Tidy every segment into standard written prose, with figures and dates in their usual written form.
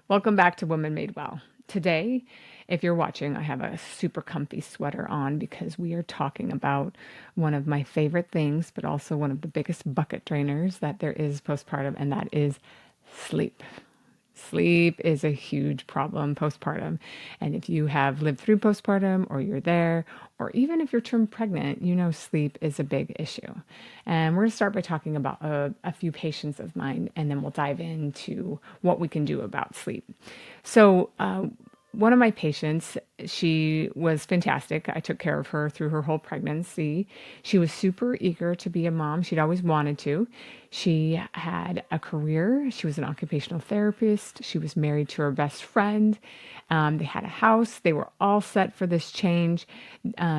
Welcome back to Woman Made Well. Today, if you're watching, I have a super comfy sweater on because we are talking about one of my favorite things, but also one of the biggest bucket drainers that there is postpartum, and that is sleep. Sleep is a huge problem postpartum. And if you have lived through postpartum or you're there, or even if you're term pregnant, you know sleep is a big issue. And we're going to start by talking about a few patients of mine, and then we'll dive into what we can do about sleep. So, one of my patients, she was fantastic. I took care of her through her whole pregnancy. She was super eager to be a mom. She'd always wanted to. She had a career. She was an occupational therapist. She was married to her best friend. They had a house. They were all set for this change.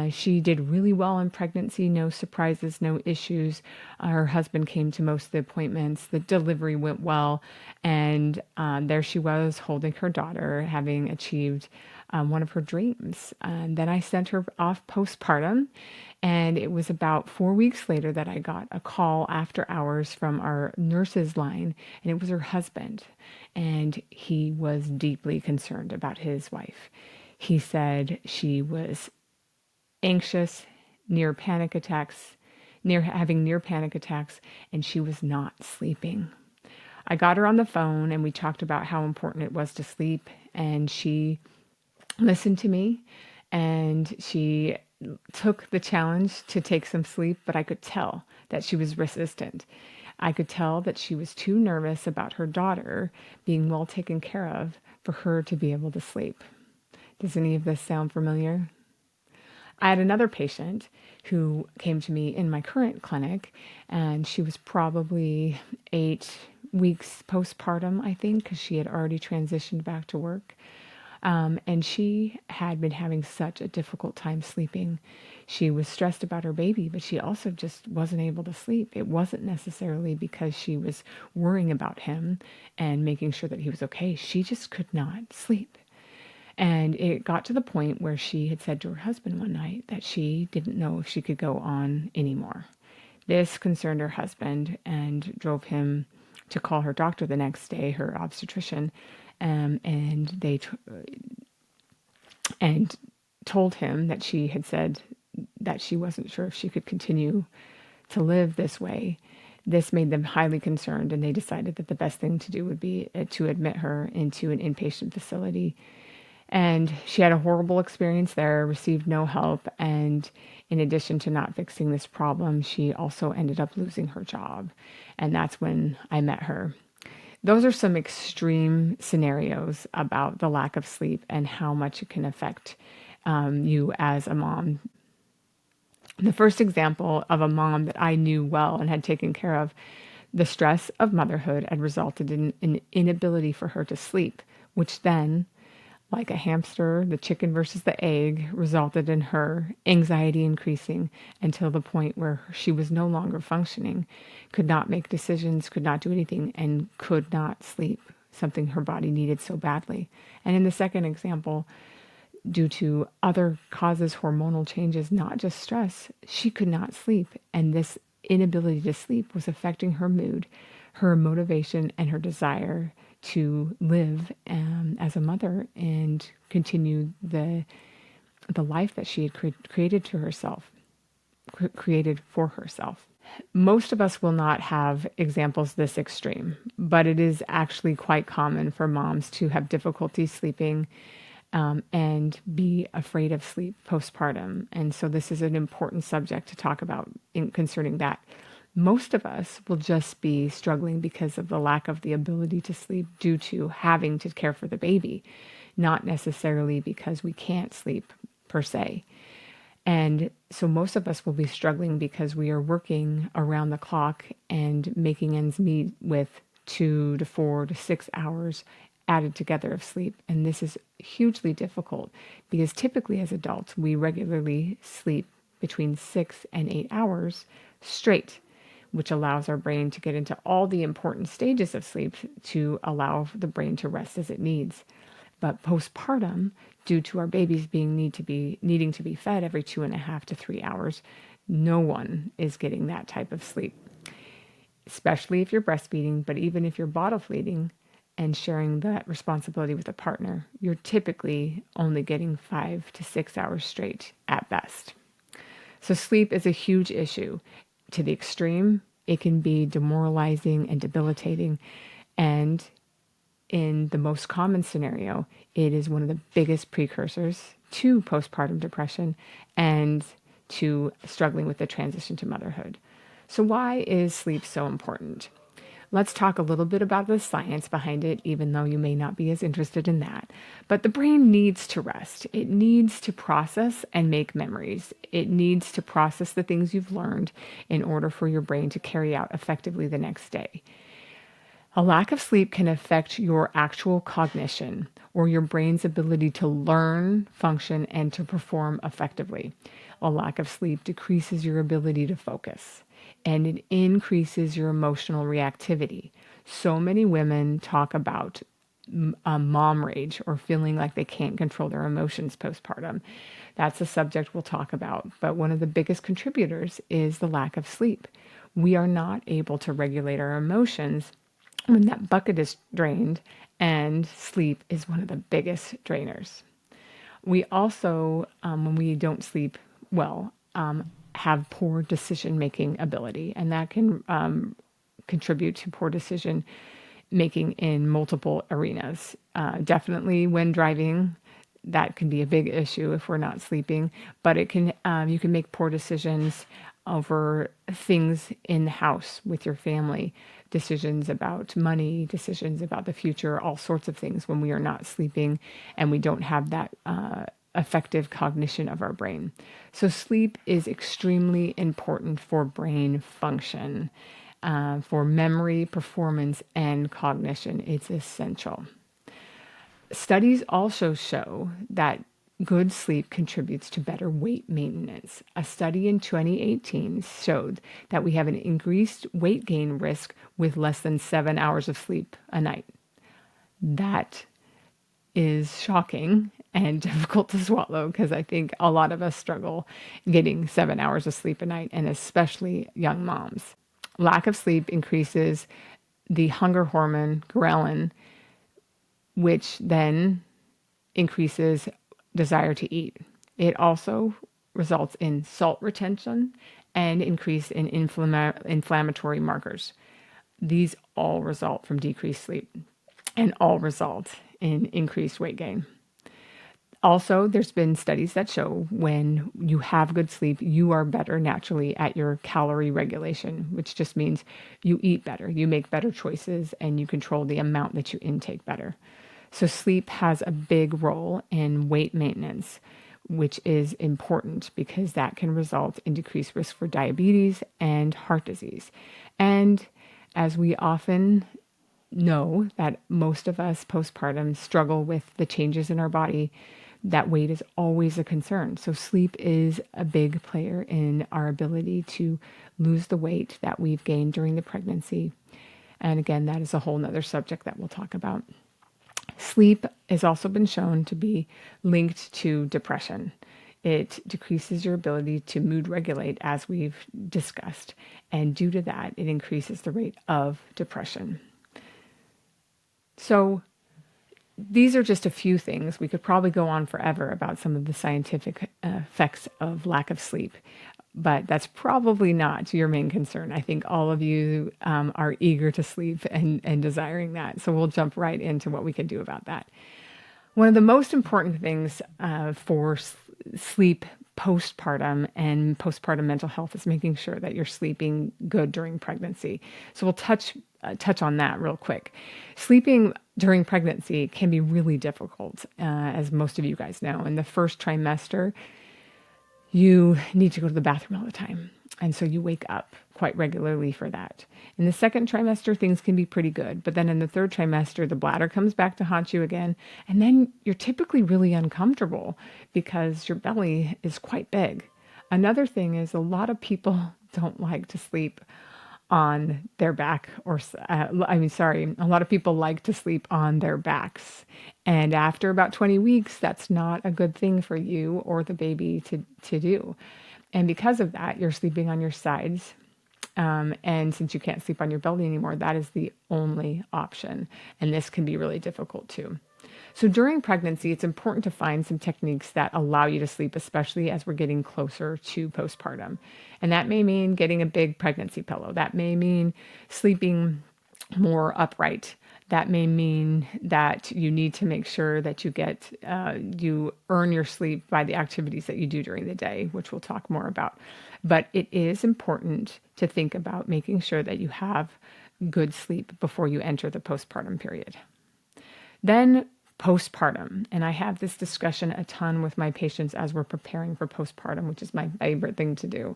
She did really well in pregnancy, no surprises, no issues. Her husband came to most of the appointments. The delivery went well. And there she was holding her daughter, having achieved one of her dreams. And then I sent her off postpartum. And it was about 4 weeks later that I got a call after hours from our nurses line, and it was her husband. And he was deeply concerned about his wife. He said she was anxious, near panic attacks, near having near panic attacks, and she was not sleeping. I got her on the phone and we talked about how important it was to sleep, and she listened to me and she took the challenge to take some sleep, but I could tell that she was resistant. I could tell that she was too nervous about her daughter being well taken care of for her to be able to sleep. Does any of this sound familiar? I had another patient who came to me in my current clinic, and she was probably 8 weeks postpartum, I think, because she had already transitioned back to work. And she had been having such a difficult time sleeping. She was stressed about her baby, but she also just wasn't able to sleep. It wasn't necessarily because she was worrying about him and making sure that he was okay. She just could not sleep. And it got to the point where she had said to her husband one night that she didn't know if she could go on anymore. This concerned her husband and drove him to call her doctor the next day, her obstetrician, and and told him that she had said that she wasn't sure if she could continue to live this way. This made them highly concerned, and they decided that the best thing to do would be to admit her into an inpatient facility. And she had a horrible experience there, received no help, and in addition to not fixing this problem, she also ended up losing her job. And that's when I met her. Those are some extreme scenarios about the lack of sleep and how much it can affect you as a mom. The first example of a mom that I knew well and had taken care of, the stress of motherhood had resulted in an inability for her to sleep, which then, like a hamster, the chicken versus the egg, resulted in her anxiety increasing until the point where she was no longer functioning, could not make decisions, could not do anything, and could not sleep, something her body needed so badly. And in the second example, due to other causes, hormonal changes, not just stress, she could not sleep. And this inability to sleep was affecting her mood, her motivation, and her desire to live as a mother and continue the life that she had created to herself, created for herself. Most of us will not have examples this extreme, but it is actually quite common for moms to have difficulty sleeping and be afraid of sleep postpartum. And so this is an important subject to talk about concerning that. Most of us will just be struggling because of the lack of the ability to sleep due to having to care for the baby, not necessarily because we can't sleep per se. And so most of us will be struggling because we are working around the clock and making ends meet with 2 to 4 to 6 hours added together of sleep. And this is hugely difficult because typically as adults, we regularly sleep between 6 and 8 hours straight, which allows our brain to get into all the important stages of sleep to allow the brain to rest as it needs. But postpartum, due to our babies needing to be fed every 2.5 to 3 hours, no one is getting that type of sleep, especially if you're breastfeeding. But even if you're bottle feeding, and sharing that responsibility with a partner, you're typically only getting 5 to 6 hours straight at best. So sleep is a huge issue. To the extreme, it can be demoralizing and debilitating. And in the most common scenario, it is one of the biggest precursors to postpartum depression and to struggling with the transition to motherhood. So why is sleep so important? Let's talk a little bit about the science behind it, even though you may not be as interested in that. But the brain needs to rest. It needs to process and make memories. It needs to process the things you've learned in order for your brain to carry out effectively the next day. A lack of sleep can affect your actual cognition or your brain's ability to learn, function, and to perform effectively. A lack of sleep decreases your ability to focus and it increases your emotional reactivity. So many women talk about mom rage or feeling like they can't control their emotions postpartum. That's a subject we'll talk about. But one of the biggest contributors is the lack of sleep. We are not able to regulate our emotions when that bucket is drained, and sleep is one of the biggest drainers. We also, when we don't sleep well, have poor decision making ability, and that can contribute to poor decision making in multiple arenas. Definitely when driving, that can be a big issue if we're not sleeping, but it can you can make poor decisions over things in the house with your family, decisions about money, decisions about the future, all sorts of things when we are not sleeping and we don't have that effective cognition of our brain. So sleep is extremely important for brain function, for memory, performance, and cognition. It's essential. Studies also show that good sleep contributes to better weight maintenance. A study in 2018 showed that we have an increased weight gain risk with less than 7 hours of sleep a night. That is shocking and difficult to swallow because I think a lot of us struggle getting 7 hours of sleep a night, and especially young moms. Lack of sleep increases the hunger hormone ghrelin, which then increases desire to eat. It also results in salt retention and increase in inflammatory markers. These all result from decreased sleep and all result in increased weight gain. Also, there's been studies that show when you have good sleep, you are better naturally at your calorie regulation, which just means you eat better, you make better choices, and you control the amount that you intake better. So sleep has a big role in weight maintenance, which is important because that can result in decreased risk for diabetes and heart disease. And as we often know that most of us postpartum struggle with the changes in our body, that weight is always a concern. So sleep is a big player in our ability to lose the weight that we've gained during the pregnancy. And again, that is a whole nother subject that we'll talk about. Sleep has also been shown to be linked to depression. It decreases your ability to mood regulate, as we've discussed. And due to that, it increases the rate of depression. So these are just a few things. We could probably go on forever about some of the scientific effects of lack of sleep, but that's probably not your main concern. I think all of you are eager to sleep and desiring that. So we'll jump right into what we can do about that. One of the most important things for sleep postpartum and postpartum mental health is making sure that you're sleeping good during pregnancy. So we'll touch on that real quick. Sleeping during pregnancy can be really difficult, as most of you guys know. In the first trimester, you need to go to the bathroom all the time. And so you wake up quite regularly for that. In the second trimester, things can be pretty good. But then in the third trimester, the bladder comes back to haunt you again. And then you're typically really uncomfortable because your belly is quite big. Another thing is a lot of people don't like to sleep on their back a lot of people like to sleep on their backs. And after about 20 weeks, that's not a good thing for you or the baby to do. And because of that, you're sleeping on your sides And since you can't sleep on your belly anymore, that is the only option. And this can be really difficult too. So during pregnancy, it's important to find some techniques that allow you to sleep, especially as we're getting closer to postpartum. And that may mean getting a big pregnancy pillow. That may mean sleeping more upright. That may mean that you need to make sure that you earn your sleep by the activities that you do during the day, which we'll talk more about. But it is important to think about making sure that you have good sleep before you enter the postpartum period. Then postpartum, and I have this discussion a ton with my patients as we're preparing for postpartum, which is my favorite thing to do.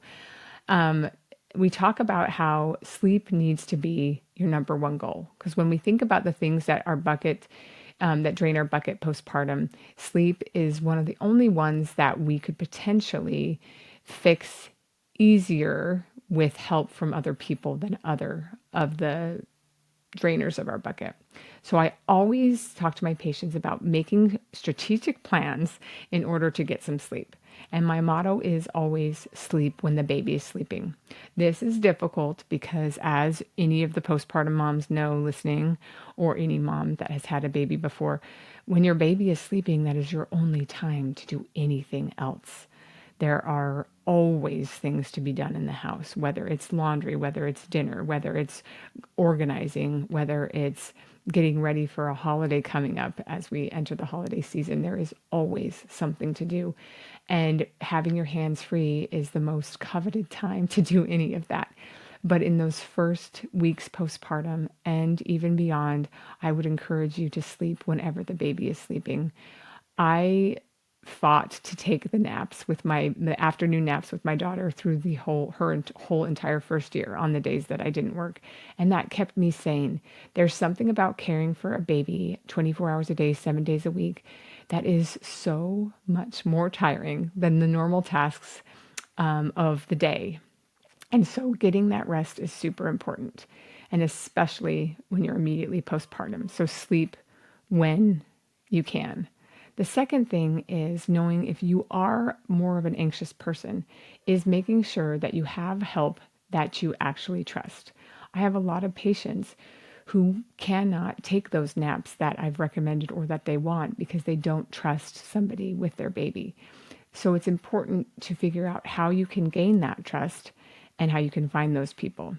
We talk about how sleep needs to be your number one goal. Because when we think about the things that that drain our bucket postpartum, sleep is one of the only ones that we could potentially fix easier with help from other people than other of the drainers of our bucket. So I always talk to my patients about making strategic plans in order to get some sleep. And my motto is always sleep when the baby is sleeping. This is difficult because, as any of the postpartum moms know listening, or any mom that has had a baby before, when your baby is sleeping, that is your only time to do anything else. There are always things to be done in the house, whether it's laundry, whether it's dinner, whether it's organizing, whether it's getting ready for a holiday coming up as we enter the holiday season. There is always something to do. And having your hands free is the most coveted time to do any of that. But in those first weeks postpartum and even beyond, I would encourage you to sleep whenever the baby is sleeping. I fought to take the afternoon naps with my daughter through her whole entire first year on the days that I didn't work. And that kept me sane. There's something about caring for a baby 24 hours a day, 7 days a week, that is so much more tiring than the normal tasks of the day. And so getting that rest is super important, and especially when you're immediately postpartum. So sleep when you can. The second thing is knowing if you are more of an anxious person, is making sure that you have help that you actually trust. I have a lot of patients who cannot take those naps that I've recommended or that they want because they don't trust somebody with their baby. So it's important to figure out how you can gain that trust and how you can find those people.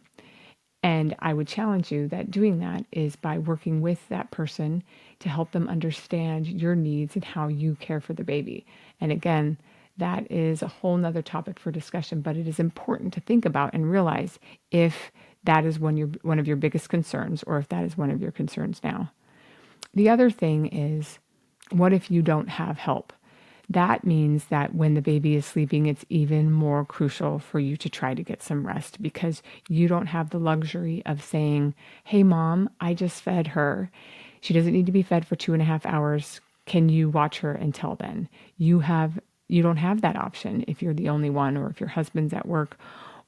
And I would challenge you that doing that is by working with that person to help them understand your needs and how you care for the baby. And again, that is a whole nother topic for discussion, but it is important to think about and realize if that is one of your biggest concerns, or if that is one of your concerns now. The other thing is, what if you don't have help? That means that when the baby is sleeping, it's even more crucial for you to try to get some rest, because you don't have the luxury of saying, hey, mom, I just fed her. She doesn't need to be fed for 2.5 hours. Can you watch her until then? You don't have that option if you're the only one, or if your husband's at work,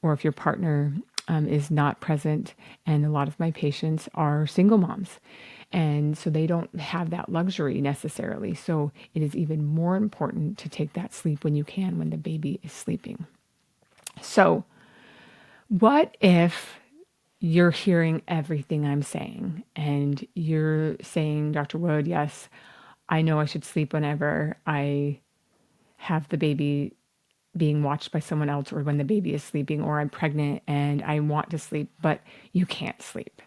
or if your partner is not present. And a lot of my patients are single moms. And so they don't have that luxury necessarily. So it is even more important to take that sleep when you can, when the baby is sleeping. So what if you're hearing everything I'm saying and you're saying, Dr. Wood, yes, I know I should sleep whenever I have the baby being watched by someone else, or when the baby is sleeping, or I'm pregnant and I want to sleep, but you can't sleep.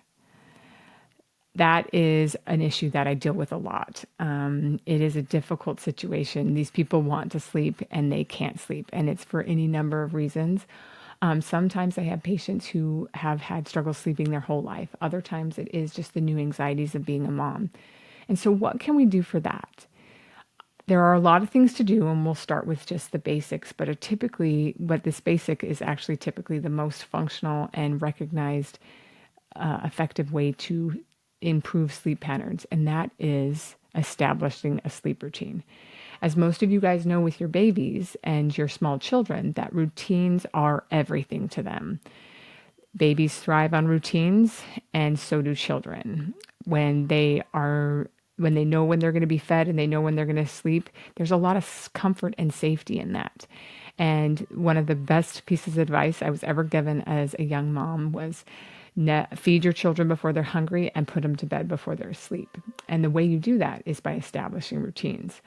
That is an issue that I deal with a lot. It is a difficult situation. These people want to sleep and they can't sleep, and it's for any number of reasons. Sometimes I have patients who have had struggle sleeping their whole life. Other times it is just the new anxieties of being a mom. And so what can we do for that? There are a lot of things to do, and we'll start with just the basics, but this basic is actually typically the most functional and recognized effective way to improve sleep patterns, and that is establishing a sleep routine. As most of you guys know with your babies and your small children, that routines are everything to them. Babies thrive on routines, and so do children. When they know when they're going to be fed and they know when they're going to sleep, there's a lot of comfort and safety in that. And one of the best pieces of advice I was ever given as a young mom was feed your children before they're hungry and put them to bed before they're asleep. And the way you do that is by establishing routines.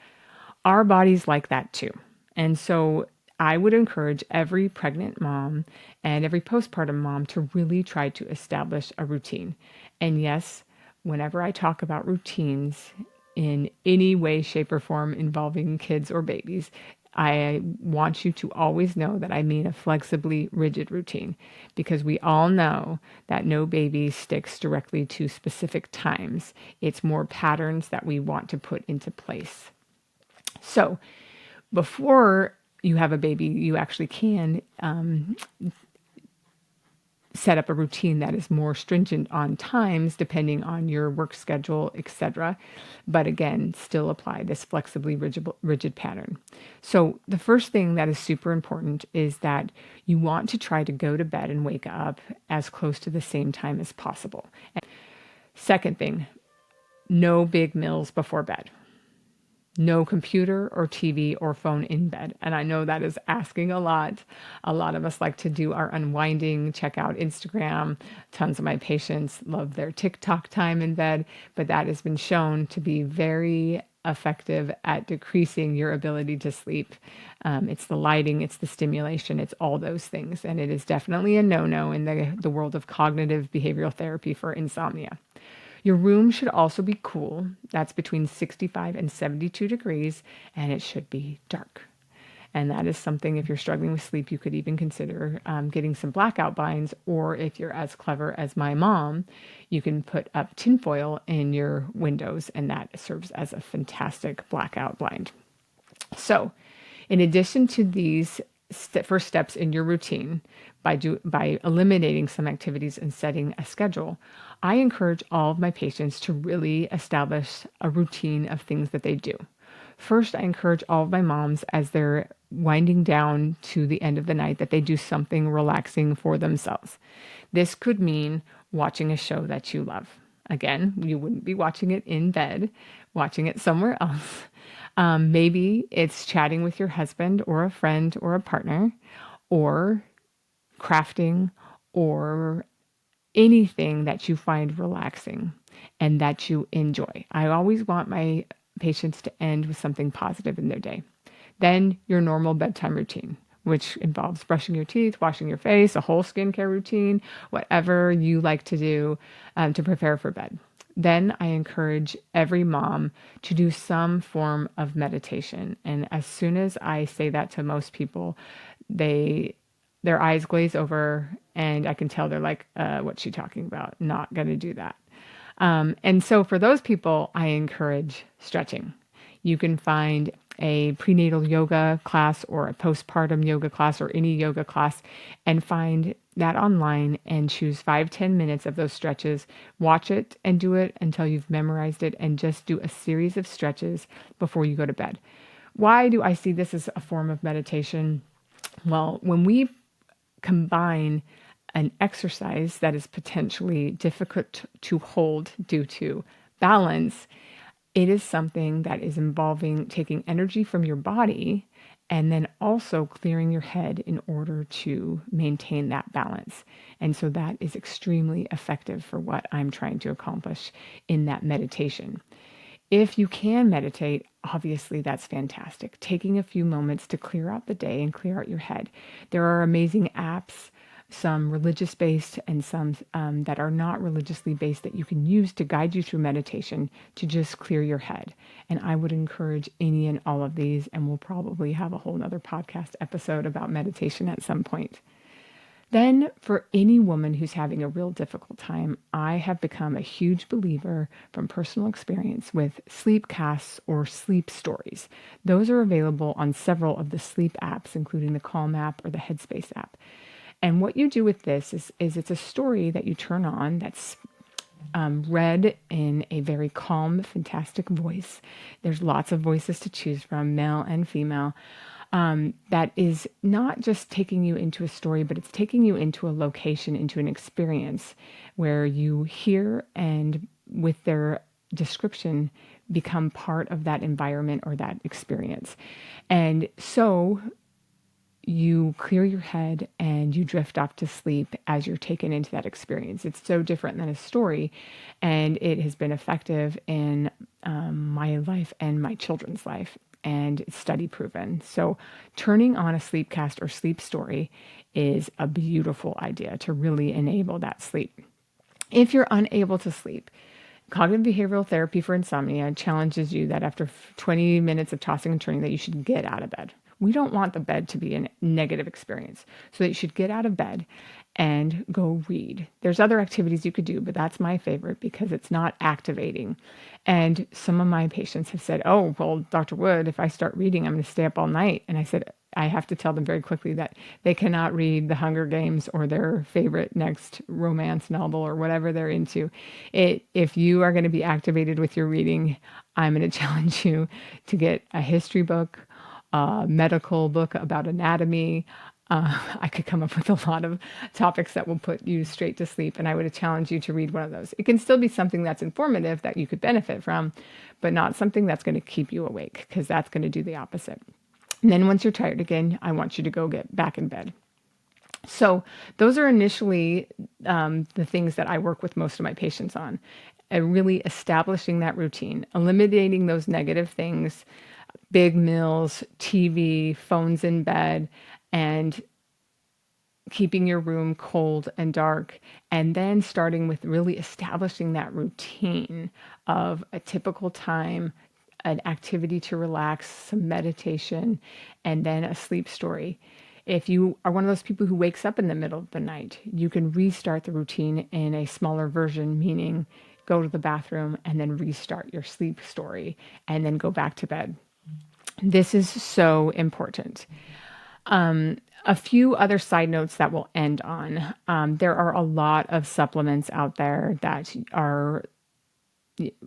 Our bodies like that too. And so I would encourage every pregnant mom and every postpartum mom to really try to establish a routine. And yes, whenever I talk about routines in any way, shape, or form involving kids or babies, I want you to always know that I mean a flexibly rigid routine, because we all know that no baby sticks directly to specific times. It's more patterns that we want to put into place. So before you have a baby, you actually can set up a routine that is more stringent on times depending on your work schedule, etc. But again, still apply this flexibly rigid pattern. So the first thing that is super important is that you want to try to go to bed and wake up as close to the same time as possible. And second thing, no big meals before bed. No computer or TV or phone in bed. And I know that is asking a lot. A lot of us like to do our unwinding, check out Instagram. Tons of my patients love their TikTok time in bed, but that has been shown to be very effective at decreasing your ability to sleep. It's the lighting, it's the stimulation, it's all those things. And it is definitely a no-no in the world of cognitive behavioral therapy for insomnia. Your room should also be cool. That's between 65 and 72 degrees, and it should be dark. And that is something, if you're struggling with sleep, you could even consider getting some blackout blinds, or if you're as clever as my mom, you can put up tinfoil in your windows, and that serves as a fantastic blackout blind. So, in addition to these first steps in your routine, by eliminating some activities and setting a schedule, I encourage all of my patients to really establish a routine of things that they do. First, I encourage all of my moms, as they're winding down to the end of the night, that they do something relaxing for themselves. This could mean watching a show that you love. Again, you wouldn't be watching it in bed, watching it somewhere else. Maybe it's chatting with your husband or a friend or a partner, or crafting, or anything that you find relaxing and that you enjoy. I always want my patients to end with something positive in their day. Then your normal bedtime routine, which involves brushing your teeth, washing your face, a whole skincare routine, whatever you like to do to prepare for bed. Then I encourage every mom to do some form of meditation. And as soon as I say that to most people, their eyes glaze over, and I can tell they're like, what's she talking about? Not going to do that. And so for those people, I encourage stretching. You can find a prenatal yoga class or a postpartum yoga class or any yoga class and find that online and choose 5-10 minutes of those stretches. Watch it and do it until you've memorized it, and just do a series of stretches before you go to bed. Why do I see this as a form of meditation? Well, when we combine an exercise that is potentially difficult to hold due to balance, it is something that is involving taking energy from your body and then also clearing your head in order to maintain that balance. And so that is extremely effective for what I'm trying to accomplish in that meditation. If you can meditate, obviously that's fantastic. Taking a few moments to clear out the day and clear out your head. There are amazing apps, some religious based and some that are not religiously based, that you can use to guide you through meditation to just clear your head. And I would encourage any and all of these, and we'll probably have a whole nother podcast episode about meditation at some point. Then, for any woman who's having a real difficult time, I have become a huge believer from personal experience with sleep casts or sleep stories. Those are available on several of the sleep apps, including the Calm app or the Headspace app. And what you do with this is it's a story that you turn on that's read in a very calm, fantastic voice. There's lots of voices to choose from, male and female. That is not just taking you into a story, but it's taking you into a location, into an experience where you hear and with their description become part of that environment or that experience. And so you clear your head and you drift off to sleep as you're taken into that experience. It's so different than a story, and it has been effective in my life and my children's life, and it's study proven. So, turning on a sleepcast or sleep story is a beautiful idea to really enable that sleep. If you're unable to sleep, cognitive behavioral therapy for insomnia challenges you that after 20 minutes of tossing and turning that you should get out of bed. We don't want the bed to be a negative experience. So that you should get out of bed and go read. There's other activities you could do, but that's my favorite because it's not activating. And some of my patients have said, "Oh, well, Dr. Wood, if I start reading, I'm going to stay up all night." And I said, I have to tell them very quickly that they cannot read The Hunger Games or their favorite next romance novel or whatever they're into. If you are going to be activated with your reading, I'm going to challenge you to get a history book, a medical book about anatomy. I could come up with a lot of topics that will put you straight to sleep, and I would challenge you to read one of those. It can still be something that's informative that you could benefit from, but not something that's going to keep you awake, because that's going to do the opposite. And then once you're tired again, I want you to go get back in bed. So those are initially the things that I work with most of my patients on. Really establishing that routine, eliminating those negative things, big meals, TV, phones in bed, and keeping your room cold and dark, and then starting with really establishing that routine of a typical time, an activity to relax, some meditation, and then a sleep story. If you are one of those people who wakes up in the middle of the night, you can restart the routine in a smaller version, meaning go to the bathroom and then restart your sleep story and then go back to bed. This is so important. A few other side notes that we'll end on. There are a lot of supplements out there that are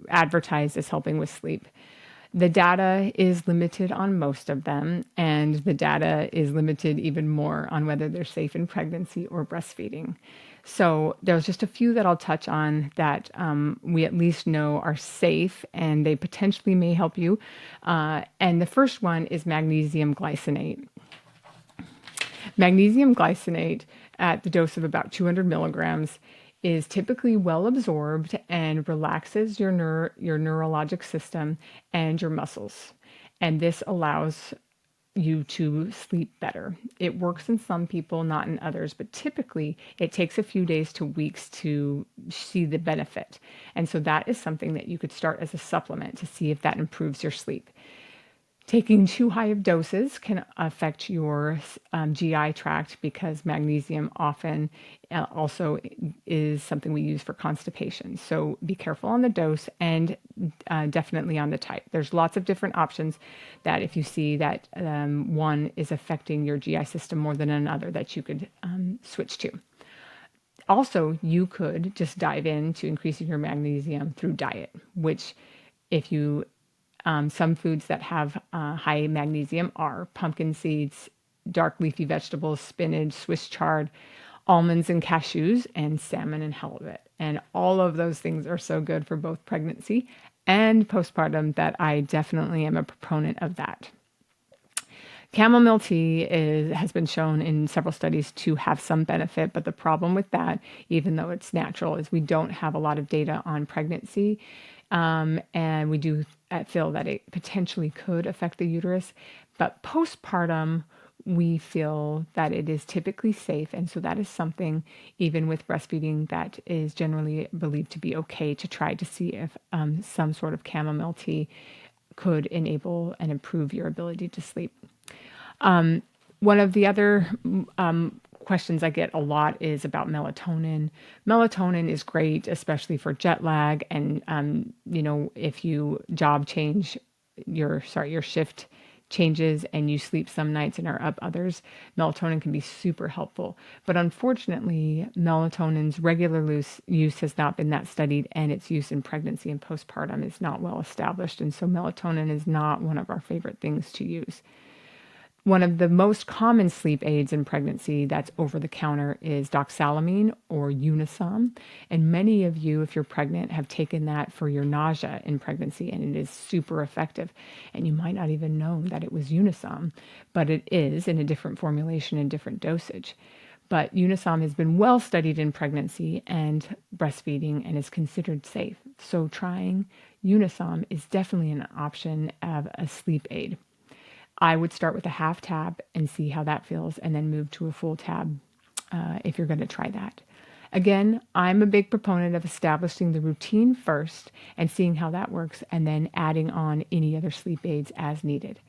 advertised as helping with sleep. The data is limited on most of them, and the data is limited even more on whether they're safe in pregnancy or breastfeeding. So there's just a few that I'll touch on that we at least know are safe and they potentially may help you. And the first one is magnesium glycinate. Magnesium glycinate at the dose of about 200 milligrams is typically well absorbed and relaxes your neurologic system and your muscles. And this allows you to sleep better. It works in some people, not in others, but typically it takes a few days to weeks to see the benefit. And so that is something that you could start as a supplement to see if that improves your sleep. Taking too high of doses can affect your GI tract because magnesium often also is something we use for constipation. So be careful on the dose and definitely on the type. There's lots of different options that if you see that one is affecting your GI system more than another, that you could switch to. Also, you could just dive into increasing your magnesium through diet, which if you some foods that have high magnesium are pumpkin seeds, dark leafy vegetables, spinach, Swiss chard, almonds and cashews, and salmon and halibut. And all of those things are so good for both pregnancy and postpartum that I definitely am a proponent of that. Chamomile tea has been shown in several studies to have some benefit, but the problem with that, even though it's natural, is we don't have a lot of data on pregnancy. And we do feel that it potentially could affect the uterus. But postpartum, we feel that it is typically safe. And so that is something, even with breastfeeding, that is generally believed to be okay to try to see if some sort of chamomile tea could enable and improve your ability to sleep. One of the other questions I get a lot is about melatonin. Melatonin is great, especially for jet lag, and if you your shift changes and you sleep some nights and are up others, melatonin can be super helpful. But unfortunately, melatonin's regular use has not been that studied, and its use in pregnancy and postpartum is not well established, and so melatonin is not one of our favorite things to use. One of the most common sleep aids in pregnancy that's over the counter is doxalamine or Unisom. And many of you, if you're pregnant, have taken that for your nausea in pregnancy, and it is super effective. And you might not even know that it was Unisom, but it is in a different formulation and different dosage. But Unisom has been well studied in pregnancy and breastfeeding and is considered safe. So trying Unisom is definitely an option of a sleep aid. I would start with a half tab and see how that feels, and then move to a full tab if you're going to try that. Again, I'm a big proponent of establishing the routine first and seeing how that works, and then adding on any other sleep aids as needed.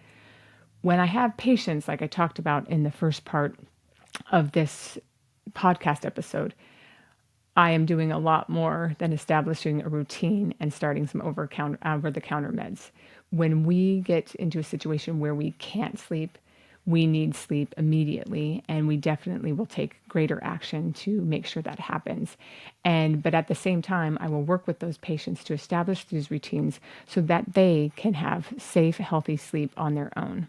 When I have patients, like I talked about in the first part of this podcast episode, I am doing a lot more than establishing a routine and starting some over the counter meds. When we get into a situation where we can't sleep, we need sleep immediately, and we definitely will take greater action to make sure that happens. But at the same time, I will work with those patients to establish these routines so that they can have safe, healthy sleep on their own.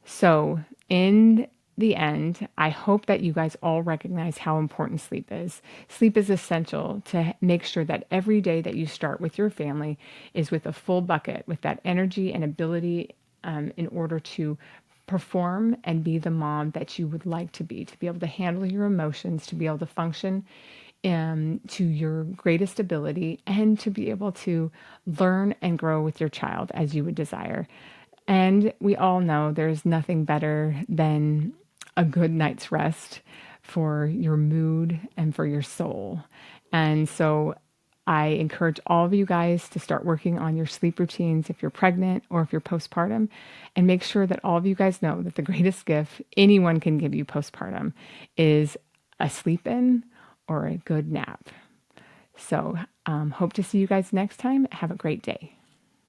So, in the end, I hope that you guys all recognize how important sleep is. Sleep is essential to make sure that every day that you start with your family is with a full bucket, with that energy and ability in order to perform and be the mom that you would like to be able to handle your emotions, to be able to function to your greatest ability, and to be able to learn and grow with your child as you would desire. And we all know there's nothing better than a good night's rest for your mood and for your soul. And so I encourage all of you guys to start working on your sleep routines if you're pregnant or if you're postpartum, and make sure that all of you guys know that the greatest gift anyone can give you postpartum is a sleep in or a good nap. So, hope to see you guys next time. Have a great day.